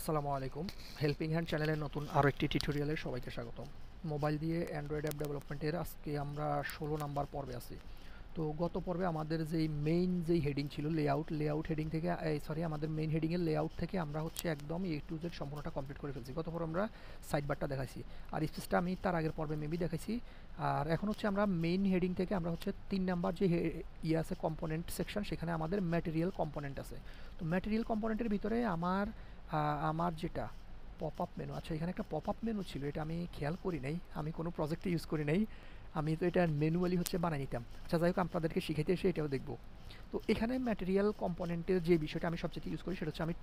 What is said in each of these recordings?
আসসালামু আলাইকুম। Helping hand চ্যানেলের নতুন আরও একটি টিউটোরিয়ালে সবাইকে স্বাগতম। মোবাইল দিয়ে অ্যান্ড্রয়েড অ্যাপ ডেভেলপমেন্টের আজকে আমরা ১৬ নাম্বার পর্বে আছি। তো গত পর্বে আমাদের যেই হেডিং ছিল লেআউট হেডিং থেকে আমাদের মেইন হেডিংয়ের লেআউট থেকে আমরা হচ্ছে একদম A to Z সম্পূর্ণটা কমপ্লিট করে ফেলছি। গত পর্বে আমরা সাইড বারটা দেখাইছি, আর স্পেসটা আমি তার আগের পর্বে মেবি দেখাইছি। আর এখন হচ্ছে আমরা মেইন হেডিং থেকে আমরা হচ্ছে ৩ নাম্বার যে আছে কম্পোনেন্ট সেকশন, সেখানে আমাদের ম্যাটেরিয়াল কম্পোনেন্ট আছে। তো ম্যাটেরিয়াল কম্পোনেন্টের ভিতরে আমার যেটা পপ আপ মেনু, আচ্ছা এখানে একটা পপ আপ মেনু ছিল, এটা আমি খেয়াল করি নাই, আমি কোনো প্রজেক্টে ইউজ করি নাই, আমি তো এটা ম্যানুয়ালি হচ্ছে বানিয়ে নিতাম। আচ্ছা যাই হোক, আপনাদেরকে শিখাইতে এসে এটাও দেখব। তো এখানে ম্যাটেরিয়াল কম্পোনেন্টের যে বিষয়টা আমি সবচেয়ে ইউজ করি সেটা হচ্ছে আমি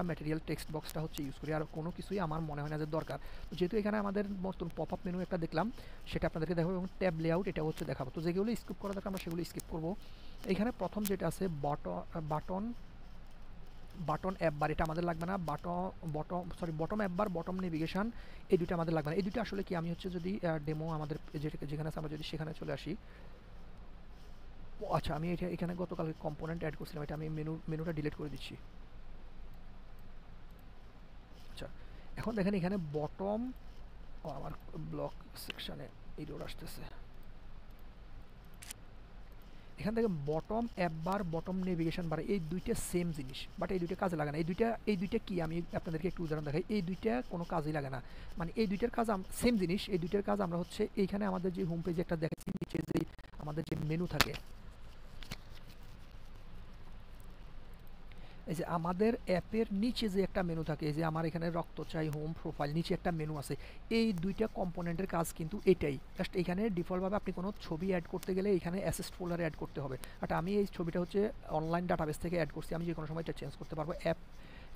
ম্যাটেরিয়াল টেক্সট বক্সটা হচ্ছে ইউজ করি, আর কোনো কিছুই আমার মনে হয় না যে দরকার। তো যেহেতু এখানে আমাদের নতুন পপ আপ মেনু একটা দেখলাম, সেটা আপনাদেরকে দেখাবো, এবং ট্যাব লেআউট এটাও হচ্ছে দেখাবো। তো যেগুলো স্কিপ করা দরকার আমরা সেগুলো স্কিপ করবো। এখানে প্রথম যেটা আছে বাটন বাটন অ্যাপ বার, এটা আমাদের লাগবে না। বটম অ্যাপ বার, বটম নেভিগেশন, এই দুটো আমাদের লাগবে না। এই দুটো আসলে কি, আমি হচ্ছে যদি ডেমো আমাদের যেখানে আছে আমরা যদি সেখানে চলে আসি। আচ্ছা আমি এখানে গতকাল কম্পোনেন্ট অ্যাড করছিলাম, এটা আমি মেনুটা ডিলিট করে দিচ্ছি। আচ্ছা এখন দেখেন এখানে বটম, আমার ব্লক সেকশানে এরর আসতেছে। এখান থেকে বটম অ্যাপ বার, বটম নেভিগেশন বার, এই দুইটা সেম জিনিস, বাট এই দুইটা কাজে লাগে না। এই দুইটা কি, আমি আপনাদেরকে একটু উদাহরণ দেখাই। এই দুইটা কোনো কাজেই লাগে না, মানে এই দুইটার কাজ সেম জিনিস। এই দুইটার কাজ আমরা হচ্ছে এইখানে আমাদের যে হোম পেজে একটা দেখাচ্ছি, নিচে যে আমাদের যে মেনু থাকে, এই যে আমাদের অ্যাপের নিচে যে একটা মেনু থাকে, এই যে আমার এখানে রক্ত চাই, হোম, প্রোফাইল, নিচে একটা মেনু আছে। এই দুইটা কম্পোনেন্টের কাজ কিন্তু এটাই। জাস্ট এখানে ডিফল্টভাবে আপনি কোনো ছবি অ্যাড করতে গেলে এখানে অ্যাসেস্ট ফোল্ডারে অ্যাড করতে হবে। বাট আমি এই ছবিটা হচ্ছে অনলাইন ডাটাবেস থেকে অ্যাড করছি, আমি যে কোনো সময় এটা চেঞ্জ করতে পারবো।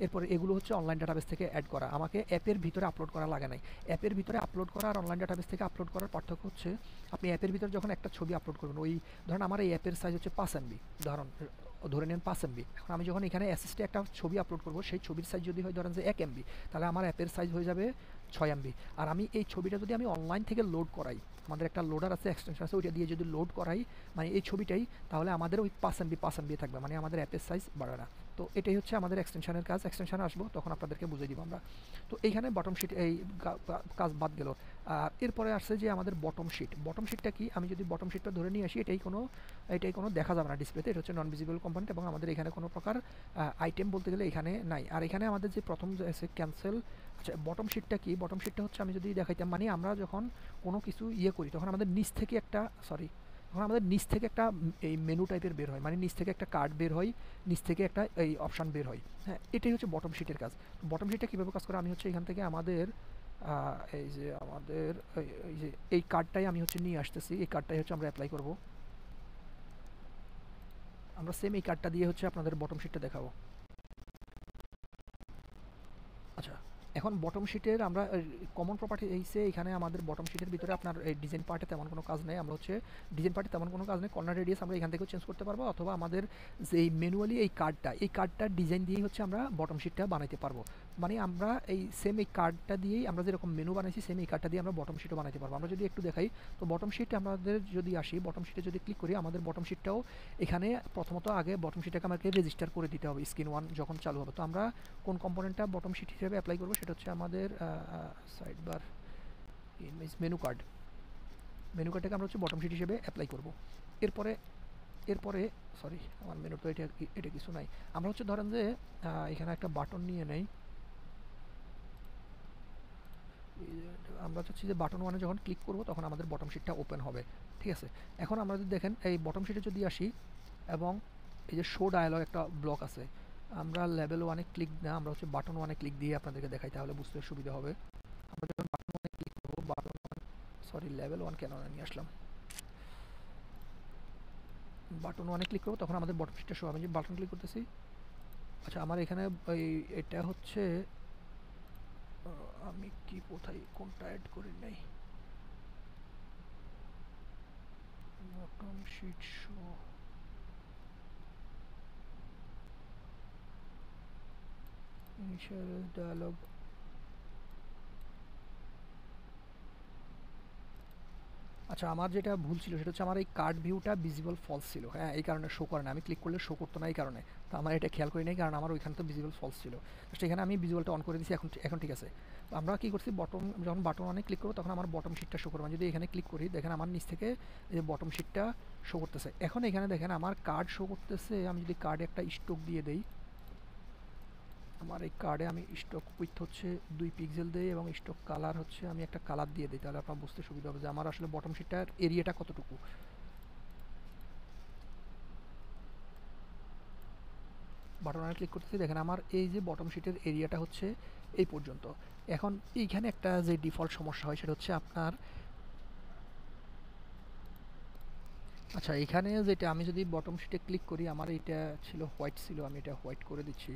এরপরে এগুলো হচ্ছে অনলাইন ডাটাবেস থেকে অ্যাড করা, আমাকে অ্যাপের ভিতরে আপলোড করা লাগে নাই। অ্যাপের ভিতরে আপলোড করা আর অনলাইন ডাটাবেস থেকে আপলোড করার পার্থক্য হচ্ছে, আপনি অ্যাপের ভিতরে যখন একটা ছবি আপলোড করবেন, ওই ধরেন আমার এই অ্যাপের সাইজ হচ্ছে 5 MB, ধরে নেন 5 MB। এখন আমি যখন এখানে অ্যাসিস্টে একটা ছবি আপলোড করব, সেই ছবির সাইজ যদি হয় ধরেন যে 1 MB, তাহলে আমার অ্যাপের সাইজ হয়ে যাবে 6 MB। আর আমি এই ছবিটা যদি আমি অনলাইন থেকে লোড করাই, আমাদের একটা লোডার আছে, এক্সটেনশন আছে, ওইটা দিয়ে যদি লোড করাই মানে এই ছবিটাই, তাহলে আমাদের ওই 5 MB থাকবে, মানে আমাদের অ্যাপের সাইজ বাড়বে না। তো এটাই হচ্ছে আমাদের এক্সটেনশনের কাজ। এক্সটেনশনে আসবো তখন আপনাদেরকে বুঝিয়ে দিব আমরা। তো এইখানে বটম শিট এই কাজ বাদ গেল। আর এরপরে আসছে যে আমাদের বটম শিটটা কি, আমি যদি বটম শিটটা ধরে নিয়ে আসি, এটাই কোনো দেখা যাবে না ডিসপ্লেতে, এটা হচ্ছে নন ভিজিবল কম্পোনেন্ট, এবং আমাদের এখানে কোনো প্রকার আইটেম বলতে গেলে এখানে নাই। আর এখানে আমাদের যে প্রথম যে আছে ক্যান্সেল। আচ্ছা বটম শিটটা কি, বটম শিটটা হচ্ছে আমি যদি দেখাইতাম, মানে আমরা যখন কোনো কিছু করি তখন আমাদের নিচ থেকে একটা এই মেনু টাইপের বের হয়, মানে নিচ থেকে একটা কার্ড বের হয়, নিচ থেকে একটা এই অপশান বের হয়। হ্যাঁ, এটাই হচ্ছে বটম শিটের কাজ। বটম শিটটা কীভাবে কাজ করে, আমি হচ্ছে এখান থেকে আমাদের এই যে আমাদের এই যে এই কার্ডটাই আমি হচ্ছে নিয়ে আসতেছি, এই কার্ডটাই হচ্ছে আমরা অ্যাপ্লাই করব। আমরা সেম এই কার্ডটা দিয়ে হচ্ছে আপনাদের বটম শিটটা দেখাবো। আচ্ছা এখন বটম শিটের আমরা কমন প্রপার্টি এইসে, এখানে আমাদের বটম শিটের ভিতরে আপনার এই ডিজাইন পার্টে তেমন কোনো কাজ নেই। আমরা হচ্ছে ডিজাইন পার্টে তেমন কোনো কাজ নেই, কর্নার রেডিয়াস আমরা এখান থেকেও চেঞ্জ করতে পারবো, অথবা আমাদের যে ম্যানুয়ালি এই কার্ডটার ডিজাইন দিয়েই হচ্ছে আমরা বটম শিটটা বানাইতে পারবো। মানে আমরা এই কার্ডটা দিয়েই আমরা যেরকম মেনু বানাইছি, সেম এই কার্ডটা দিয়ে আমরা বটম শিটও বানাইতে পারবো। আমরা যদি একটু দেখাই, তো বটম শিট আমাদের যদি আসি, বটম শিটে যদি ক্লিক করি, আমাদের বটম শিটটাও এখানে প্রথমত আগে বটম শিটটাকে আমাকে রেজিস্টার করে দিতে হবে স্ক্রিন 1 যখন চালু হবে। তো আমরা কোন কম্পোনেন্টটা বটম শিট হিসেবে অ্যাপ্লাই করবো, সেটা হচ্ছে আমাদের সাইড বার ইমেজ মেনু কার্ডটাকে আমরা হচ্ছে বটম শিট হিসেবে অ্যাপ্লাই করব। এরপরে এরপরে সরি, আমার মেনু তো এটা কিছু নাই। আমরা হচ্ছে ধরেন যে এখানে একটা বাটন নিয়ে নেই, আমরা চাচ্ছি যে বাটন ওয়ানে যখন ক্লিক করব তখন আমাদের বটম শিটটা ওপেন হবে। ঠিক আছে, এখন আমরা যদি দেখেন এই বটম শিটে যদি আসি, এবং এই যে শো ডায়ালগ একটা ব্লক আছে, আমরা লেভেল ওয়ানে ক্লিক না, আমরা হচ্ছে বাটন ওয়ানে ক্লিক দিয়ে আপনাদেরকে দেখাই, তাহলে বুঝতে সুবিধা হবে। আমরা যখন বাটন ওয়ানে ক্লিক করবো, লেভেল ওয়ান কেন নিয়ে আসলাম, বাটন ওয়ানে ক্লিক করবো তখন আমাদের বটম শিটটা শো হবে। আমি যে বাটন ক্লিক করতেছি, আচ্ছা আমার এখানে এটা হচ্ছে আমি কি কোথায় কোনটা অ্যাড করি নাই, bottom sheet show, initial dialog. আচ্ছা, আমার যেটা ভুল ছিল সেটা হচ্ছে আমার এই কার্ড ভিউটা ভিজিবল ফলস ছিল। হ্যাঁ, এই কারণে শো করে না, আমি ক্লিক করলে শো করতো না এই কারণে। তো আমার এটা খেয়াল করি নাই, কারণ আমার ওইখানে তো ভিজিবল ফলস ছিল। জাস্ট এখানে আমি ভিজুয়ালটা অন করে দিয়েছি, এখন এখন ঠিক আছে। তো আমরা কী করছি, বটম যখন বাটন অনে ক্লিক করবো তখন আমার বটম শিটটা শো করবে। যদি এখানে ক্লিক করি দেখেন আমার নিচ থেকে এই যে বটম শিটটা শো করতেছে। এখন এখানে দেখেন আমার কার্ড শো করতেছে। আমি যদি কার্ডে একটা স্ট্রোক দিয়ে দেই, আমার এই কার্ডে আমি স্টক উইথ হচ্ছে 2 পিক্সেল দেই এবং স্টক কালার হচ্ছে আমি একটা কালার দিয়ে দিই, তাহলে আপনার বুঝতে সুবিধা হবে যে আমার আসলে বটম শিটটার এরিয়াটা কতটুকু। বাটনে ক্লিক করতেছি, দেখেন আমার এই যে বটম শিটের এরিয়াটা হচ্ছে এই পর্যন্ত। এখন এইখানে একটা যে ডিফল্ট সমস্যা হয় সেটা হচ্ছে আপনার, আচ্ছা এখানে যেটা আমি যদি বটম শিটে ক্লিক করি, আমার এটা ছিল হোয়াইট ছিল, আমি এটা হোয়াইট করে দিচ্ছি।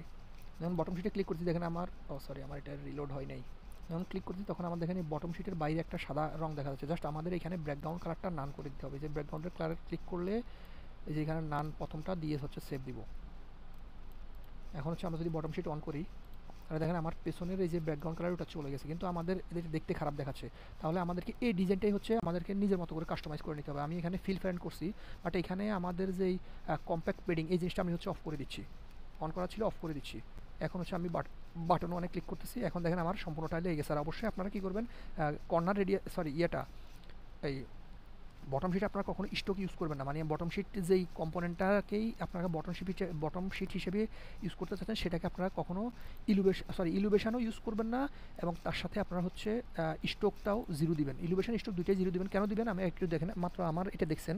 যখন বটম শিটে ক্লিক করছি দেখেন আমার, ও সরি আমার এটা রিলোড হয় নাই। যখন ক্লিক করছি তখন আমার দেখেন এই বটম শিটের বাইরে একটা সাদা রং দেখা যাচ্ছে। জাস্ট আমাদের এখানে ব্যাকগ্রাউন্ড কালারটা নান করে দিতে হবে। যে ব্যাকগ্রাউন্ডের কালার ক্লিক করলে এই যে এখানে নান প্রথমটা দিয়ে হচ্ছে সেভ দিব। এখন হচ্ছে আমরা যদি বটম শিট অন করি তাহলে দেখেন আমার পেছনের এই যে ব্যাকগ্রাউন্ড কালার ওটা চলে গেছে, কিন্তু আমাদের এদের দেখতে খারাপ দেখাচ্ছে। তাহলে আমাদেরকে এই ডিজাইনটাই হচ্ছে আমাদেরকে নিজের মতো করে কাস্টমাইজ করে নিতে হবে। আমি এখানে ফিল ফ্যান্ড করছি, বাট এখানে আমাদের যেই কম্প্যাক্ট পেডিং এই জিনিসটা আমি হচ্ছে অফ করে দিচ্ছি। অন করা ছিল, অফ করে দিচ্ছি। এখন হচ্ছে আমি বাটন অনেক ক্লিক করতেছি, এখন দেখেন আমার সম্পূর্ণটা লেগে গেছে। আর অবশ্যই আপনারা কী করবেন, কর্নার রেডিয়া সরি ইয়েটা এই বটম শিট আপনারা কখনো স্টক ইউজ করবেন না। মানে বটম শিট যেই কম্পোনেন্টটাকেই আপনারা বটম শিট হিসেবে ইউজ করতে চাচ্ছেন সেটাকে আপনারা কখনো ইলুবেশনও ইউজ করবেন না। এবং তার সাথে আপনারা হচ্ছে স্টকটাও জিরো দিবেন, ইলুবেশন স্টক দুইটাই জিরো দিবেন। কেন দিবেন আমি একটু দেখেন, মাত্র আমার এটা দেখছেন,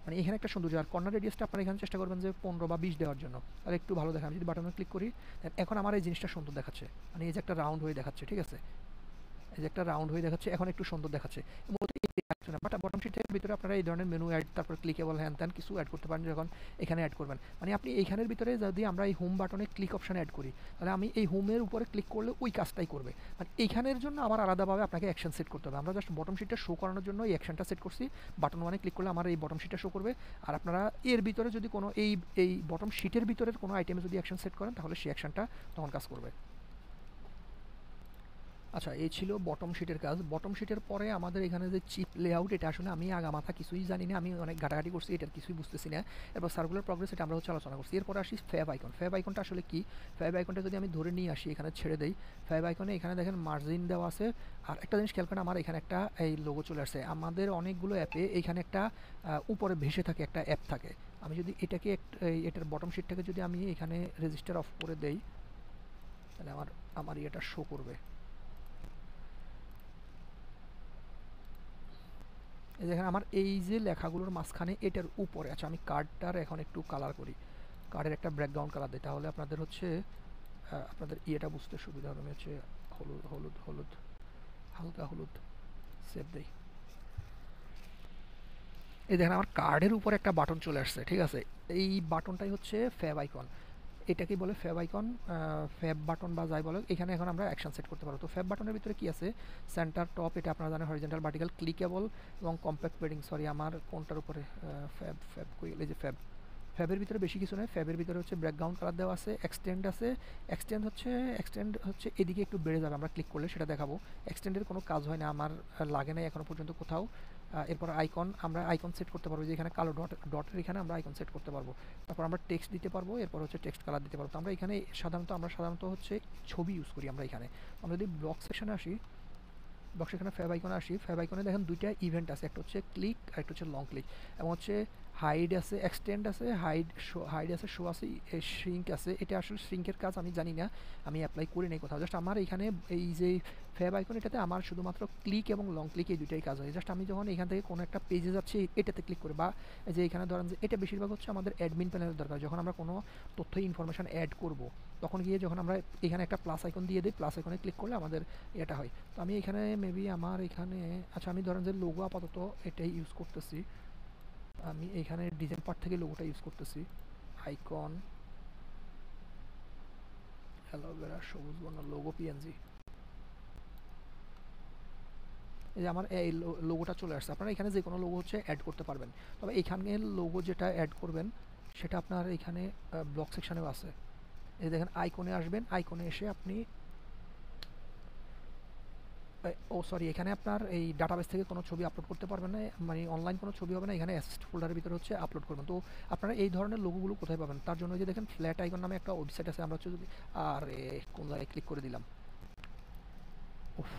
মানে এখানে একটা সৌন্দর্য। আর কর্নার রেডিয়াসটা আপনারা এখানে চেষ্টা করবেন যে 15 বা 20 দেওয়ার জন্য, তাহলে একটু ভালো দেখা। আমি যদি বাটনে ক্লিক করি এখন আমার এই জিনিসটা সুন্দর দেখাচ্ছে, মানে এই যে একটা রাউন্ড হয়ে দেখাচ্ছে, ঠিক আছে, এই যে একটা রাউন্ড হয়ে দেখাচ্ছে, এখন একটু সুন্দর দেখাচ্ছে। বাট বটম শিটের ভিতরে আপনারা এই ধরনের মেনু অ্যাড, তারপর ক্লিকেবল হ্যান ত্যান কিছু অ্যাড করতে পারেন যখন এখানে অ্যাড করবেন। মানে আপনি এইখানের ভিতরে যদি আমরা এই হোম বাটনে ক্লিক অপশান অ্যাড করি, তাহলে আমি এই হোমের উপরে ক্লিক করলে ওই কাজটাই করবে। মানে এইখানের জন্য আবার আলাদাভাবে আপনাকে অ্যাকশন সেট করতে হবে। আমরা জাস্ট বটম শিটটা শো করানোর জন্য এই অ্যাকশনটা সেট করছি। বাটন ওয়ানে ক্লিক করলে আমার এই বটম শিটটা শো করবে। আর আপনারা এর ভিতরে যদি কোনো এই বটম শিটের ভিতরের কোনো আইটেমে যদি অ্যাকশন সেট করেন তাহলে সেই অ্যাকশনটা তখন কাজ করবে। আচ্ছা, এই ছিল বটম শিটের কাজ। বটম শিটের পরে আমাদের এখানে যে চিপ লেআউট, এটা আসলে আমি আগামাথা কিছুই জানি না, আমি অনেক ঘাটাঘাটি করছি, এটার কিছুই বুঝতেছি না। এরপর সার্কুলার প্রগ্রেস, এটা আমরা হচ্ছে আলোচনা করছি। এরপরে আসি ফ্যাব আইকন। ফ্যাব আইকনটা আসলে কি? ফ্যাব আইকনটা যদি আমি ধরে নিয়ে আসি, এখানে ছেড়ে দেই, ফ্যাব আইকনে এখানে দেখেন মার্জিন দেওয়া আছে। আর একটা জিনিস খেয়াল করেন, আমার এখানে একটা এই লোগো চলে আসছে। আমাদের অনেকগুলো অ্যাপে এইখানে একটা উপরে ভেসে থাকে একটা অ্যাপ থাকে। আমি যদি এটাকে এটার বটম শিটটাকে যদি আমি এখানে রেজিস্টার অফ করে দেই, তাহলে আমার এটা শো করবে। এই দেখেন আমার এই যে লেখাগুলোর মাঝখানে এটার উপরে, আচ্ছা আমি কার্ডটার এখন একটু কালার করি, কার্ডের একটা ব্যাকগ্রাউন্ড কালার দিই, তাহলে আপনাদের হচ্ছে আপনাদের ইয়েটা বুঝতে সুবিধা হবে। আমি হচ্ছে হলুদ হলুদ হলুদ, হালকা হলুদ, সেভ দেই। এই দেখেন আমার কার্ডের উপর একটা বাটন চলে আসছে, ঠিক আছে। এই বাটনটাই হচ্ছে ফ্যাব আইকন। এটাকেই বলে ফ্যাব আইকন, ফ্যাব বাটন বা যাই বলে। এখানে এখন আমরা অ্যাকশন সেট করতে পারবো। তো ফ্যাব বাটনের ভিতরে কি আছে, সেন্টার টপ, এটা আপনারা জানেন, হরিজেন্টাল ভার্টিক্যাল, ক্লিকেবল এবং কম্প্যাক্ট পেডিং। সরি আমার কোনটার উপরে ফ্যাব ফ্যাব কই, এই যে ফ্যাব। ফ্যাবের ভিতরে বেশি কিছু নয়, ফ্যাবের ভিতরে হচ্ছে ব্যাকগ্রাউন্ড কালার দেওয়া আছে, এক্সটেন্ড আছে। এক্সটেন্ড হচ্ছে এদিকে একটু বেড়ে যাবে, আমরা ক্লিক করলে সেটা দেখাবো। এক্সটেন্ডের কোনো কাজ হয় না, আমার লাগে নাই এখনো পর্যন্ত কোথাও। এরপর আইকন, আমরা আইকন সেট করতে পারবো, যে এখানে কালো ডটের এখানে আমরা আইকন সেট করতে পারবো। তারপর আমরা টেক্সট দিতে পারবো, এরপর হচ্ছে টেক্সট কালার দিতে পারবো। তো আমরা এখানে সাধারণত হচ্ছে ছবি ইউজ করি আমরা এখানে। আমরা যদি ব্লক সেকশনে আসি, বক্স এখানে ফ্যাব আইকনে আসি, ফ্যাব আইকনে দেখেন দুইটা ইভেন্ট আছে, একটা হচ্ছে ক্লিক আর একটা হচ্ছে লং ক্লিক। এবং হচ্ছে হাইড আছে, এক্সটেন্ড আছে, হাইড আছে, শো আছে, শ্রিঙ্ক আছে। এটা আসলে শ্রিঙ্কের কাজ আমি জানি না, আমি অ্যাপ্লাই করি নাই কোথাও। জাস্ট আমার এখানে এই যে ফ্যাব আইকন, এটাতে আমার শুধুমাত্র ক্লিক এবং লং ক্লিক এই দুইটাই কাজ হয়। জাস্ট আমি যখন এখান থেকে কোনো একটা পেজে যাচ্ছি এটাতে ক্লিক করে, বা যে এখানে ধরেন যে এটা বেশিরভাগ হচ্ছে আমাদের অ্যাডমিন প্যানেলের দরকার, যখন আমরা কোনো তথ্য ইনফরমেশন অ্যাড করব, তখন গিয়ে যখন আমরা এখানে একটা প্লাস আইকন দিয়ে দিই, প্লাস আইকনে ক্লিক করলে আমাদের এটা হয়। তো আমি এখানে মেবি আমার এখানে, আচ্ছা আমি ধরেন যে লোগো আপাতত এটাই ইউজ করতেছি। আমি এখানে ডিজাইন পার্ট থেকে লোগোটা ইউজ করতেছি। আইকন, অ্যালোভেরা, সবুজ বর্ণ, লোগো পিএনজি। এই যে আমার এই লোগোটা চলে আসছে। আপনারা এখানে যে কোনো লোগো হচ্ছে অ্যাড করতে পারবেন, তবে এখানে লোগো যেটা অ্যাড করবেন সেটা আপনার এখানে ব্লক সেকশনেও আছে। এই দেখেন আইকনে আসবেন, আইকনে এসে আপনি ও সরি, এখানে আপনার এই ডাটাবেস থেকে কোনো ছবি আপলোড করতে পারবেন না, মানে অনলাইন কোনো ছবি হবে না, এখানে অ্যাসেস্ট ফোল্ডারের ভিতরে হচ্ছে আপলোড করবেন। তো আপনারা এই ধরনের লোগোগুলো কোথায় পাবেন? তার জন্য যে দেখেন ফ্ল্যাট আইকন নামে একটা ওয়েবসাইট আছে, আমরা হচ্ছে যদি আর কোন জায়গায় ক্লিক করে দিলাম। উফ,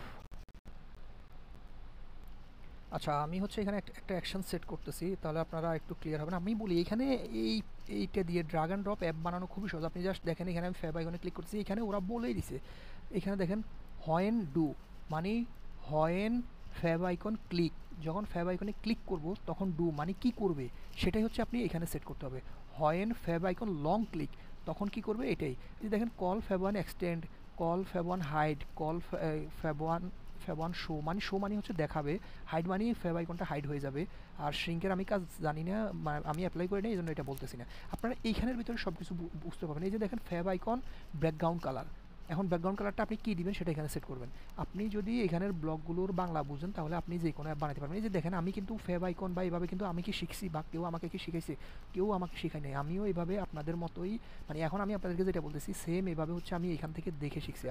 আচ্ছা আমি হচ্ছে এখানে একটা অ্যাকশন সেট করতেছি, তাহলে আপনারা একটু ক্লিয়ার হবেন। আমি বলি এখানে এই এইটা দিয়ে ড্রাগ অ্যান্ড ড্রপ অ্যাপ বানানো খুবই সহজ। আপনি জাস্ট দেখেন এখানে আমি ফ্যাব আইকনে ক্লিক করতেছি, এখানে ওরা বলেই দিছে, এখানে দেখেন হোয়েন ডু, মানে হোয়েন ফ্যাব আইকন ক্লিক, যখন ফ্যাব আইকনে ক্লিক করব তখন ডু মানে কি করবে সেটাই হচ্ছে আপনি এখানে সেট করতে হবে। When fab icon long click, তখন কি করবে এটাই। এই দেখেন call fab one extend, call fab one hide, call fab one fab one show মানে হচ্ছে দেখাবে, হাইড মানে ফ্যাব আইকনটা হাইড হয়ে যাবে। আর শ্রিঙ্কের আমি কাজ জানি না, আমি অ্যাপ্লাই করি না, এই জন্য এটা বলতেছি না। আপনারা এইখানের ভিতরে সব কিছু বুঝতে পারবেন। এই যে দেখেন ফ্যাব আইকন ব্যাকগ্রাউন্ড কালার, এখন ব্যাকগ্রাউন্ড কালারটা আপনি কী দিবেন সেটা এখানে সেট করবেন। আপনি যদি এখানের ব্লগগুলোর বাংলা বুঝেন তাহলে আপনি যে কোনো অ্যাপ বানাতে পারবেন। এই যে দেখেন আমি কিন্তু ফ্যাব আইকন বা এইভাবে কিন্তু আমি কি শিখছি বা কেউ আমাকে কি শিখাইছে? কেউ আমাকে শেখায় নাই, আমিও এইভাবে আপনাদের মতোই, মানে এখন আমি আপনাদেরকে যেটা বলতেছি সেম এইভাবে হচ্ছে আমি এখান থেকে দেখে শিখছি।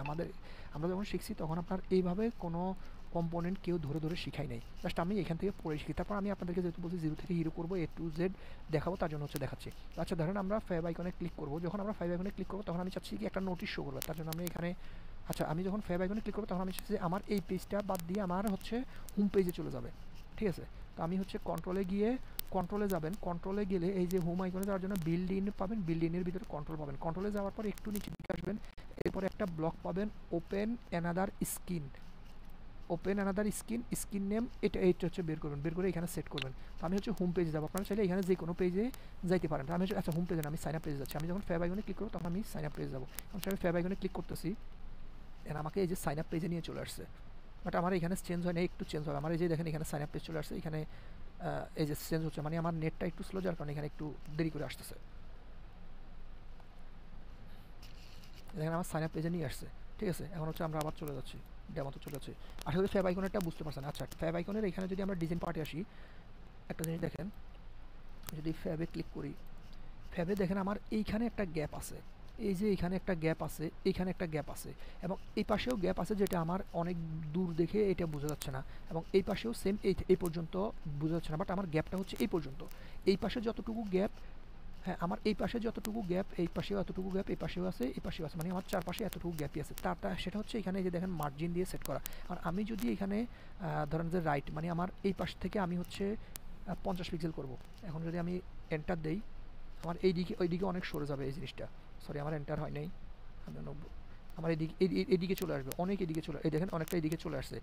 আমরা যখন শিখছি তখন আপনার এইভাবে কোনো কম্পোনেন্ট কেউ ধরে ধরে শিখাই নাই, জাস্ট আমি এখান থেকে পড়ে শিখি। তারপর আমি আপনাদেরকে যেহেতু বলছি জিরো থেকে হিরো করবো, এ টু জেড দেখাবো, তার জন্য হচ্ছে দেখাচ্ছি। আচ্ছা ধরেন আমরা ফ্যাব আইকনে ক্লিক করবো, যখন আমরা ফ্যাব আইকনে ক্লিক করবো তখন আমি চাচ্ছি কি একটা নোটিশ শো করবে, তার জন্য আমি এখানে, আচ্ছা আমি যখন ফ্যাব আইকনে ক্লিক করবো তখন আমি চাচ্ছি যে আমার এই পেজটা বাদ দিয়ে আমার হচ্ছে হোম পেজে চলে যাবে, ঠিক আছে। তো আমি হচ্ছে কন্ট্রোলে গিয়ে, কন্ট্রোলে যাবেন, কন্ট্রোলে গেলে এই যে হোম আইকনে যাওয়ার জন্য বিল্ড ইন পাবেন, বিল্ড ইনের ভিতরে কন্ট্রোল পাবেন, কন্ট্রোলে যাওয়ার পর একটু নিচে দিকে আসবেন, এরপরে একটা ব্লক পাবেন open another screen, open another screen name, এইটা হচ্ছে বের করবেন, বের করে এখানে সেট করবেন। তো আমি হচ্ছে হোম পেজে যাবো, আপনারা চাইলে এখানে যে কোনো পেজে যাইতে পারেন। আমি হচ্ছে আচ্ছা হোম পেজে না, আমি সাইন আপ পেজে যাচ্ছি। আমি যখন ফ্যাব আইকনে ক্লিক করবো তখন আমি সাইন আপ পেজে যাবো। আমি ফ্যাব আইকনে ক্লিক করতেছি, দেন আমাকে এই যে সাইন আপ পেজে নিয়ে চলে আসছে, বাট আমার এখানে চেঞ্জ হয় না, একটু চেঞ্জ হবে। আমার এই যে দেখেন এখানে সাইন আপ পেজ চলে আসছে, এখানে এই যে চেঞ্জ হচ্ছে, মানে আমার নেটটা একটু স্লো যার কারণে এখানে একটু দেরি করে আসতেছে। দেখেন আমার সাইন আপ পেজে নিয়ে আসছে, ঠিক আছে। এখন হচ্ছে আমরা আবার চলে যাচ্ছি, ডেমোতে চলে যাচ্ছি। আসলে ফ্যাব আইকনেরটা বুঝতে পারছেন। আচ্ছা ফ্যাব আইকনের এখানে যদি আমরা ডিজাইন পার্টে আসি, একটা জিনিস দেখেন, যদি ফ্যাবে ক্লিক করি, ফ্যাবে দেখেন আমার এইখানে একটা গ্যাপ আছে, এই যে এইখানে একটা গ্যাপ আছে, এইখানে একটা গ্যাপ আছে, এবং এই পাশেও গ্যাপ আছে যেটা আমার অনেক দূর দেখে এটা বোঝা যাচ্ছে না, এবং এই পাশেও সেম এই পর্যন্ত বোঝা যাচ্ছে না, বাট আমার গ্যাপটা হচ্ছে এই পর্যন্ত। এই পাশে যতটুকু গ্যাপ, হ্যাঁ আমার এই পাশে যতটুকু গ্যাপ, এই পাশেও এতটুকু গ্যাপ, এই পাশেও আছে, এই পাশেও আছে, মানে আমার চারপাশে এতটুকু গ্যাপই আছে। তারটা সেটা হচ্ছে এখানে যে দেখেন মার্জিন দিয়ে সেট করা। আর আমি যদি এখানে ধরেন যে রাইট, মানে আমার এই পাশ থেকে আমি হচ্ছে 50 পিক্সেল করব, এখন যদি আমি এন্টার দেই, আমার এইদিকে ওইদিকে অনেক সরে যাবে এই জিনিসটা, সরি আমার এন্টার হয় নাই, আমি আমার এদিকে এদিকে চলে আসবে, অনেক এদিকে চলে, এই দেখেন অনেকটা এদিকে চলে আসছে।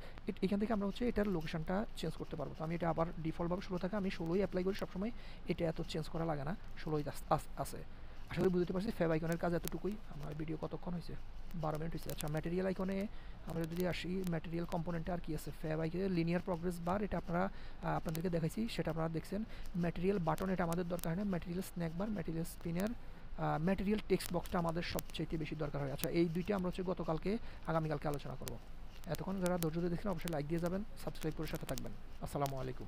এখান থেকে আমরা হচ্ছে এটার লোকেশনটা চেঞ্জ করতে পারবো। তো আমি এটা আবার ডিফল্টভাবে 16 থাকে, আমি 16ই অ্যাপ্লাই করি সবসময়, এটা এত চেঞ্জ করা লাগে না, 16ই আছে। আশা করি বুঝতে পারছি ফ্যাব আইকনের কাজ এতটুকুই। আমার ভিডিও কতক্ষণ হয়েছে? 12 মিনিট হয়েছে। আচ্ছা ম্যাটেরিয়াল আইকনে আমরা যদি আসি, ম্যাটেরিয়াল কম্পোনেন্টে আর কি আছে, ফ্যাব আইকনে লিনিয়ার প্রগ্রেস বার, এটা আপনারা আপনাদেরকে দেখাইছি, সেটা আপনারা দেখছেন। ম্যাটেরিয়াল বাটন, এটা আমাদের দরকার হয় না। ম্যাটেরিয়াল স্ন্যাক বার, ম্যাটেরিয়াল স্পিনার, ম্যাটেরিয়াল টেক্সট বক্সটা আমাদের সবচেয়ে বেশি দরকার হয়। আচ্ছা এই দুইটা আমরা হচ্ছে গতকালকে আগামীকালকে আলোচনা করব। এতক্ষণ যারা ধৈর্য ধরে দেখছেন অবশ্যই লাইক দিয়ে যাবেন, সাবস্ক্রাইব করে সাথে থাকবেন। আসসালামু আলাইকুম।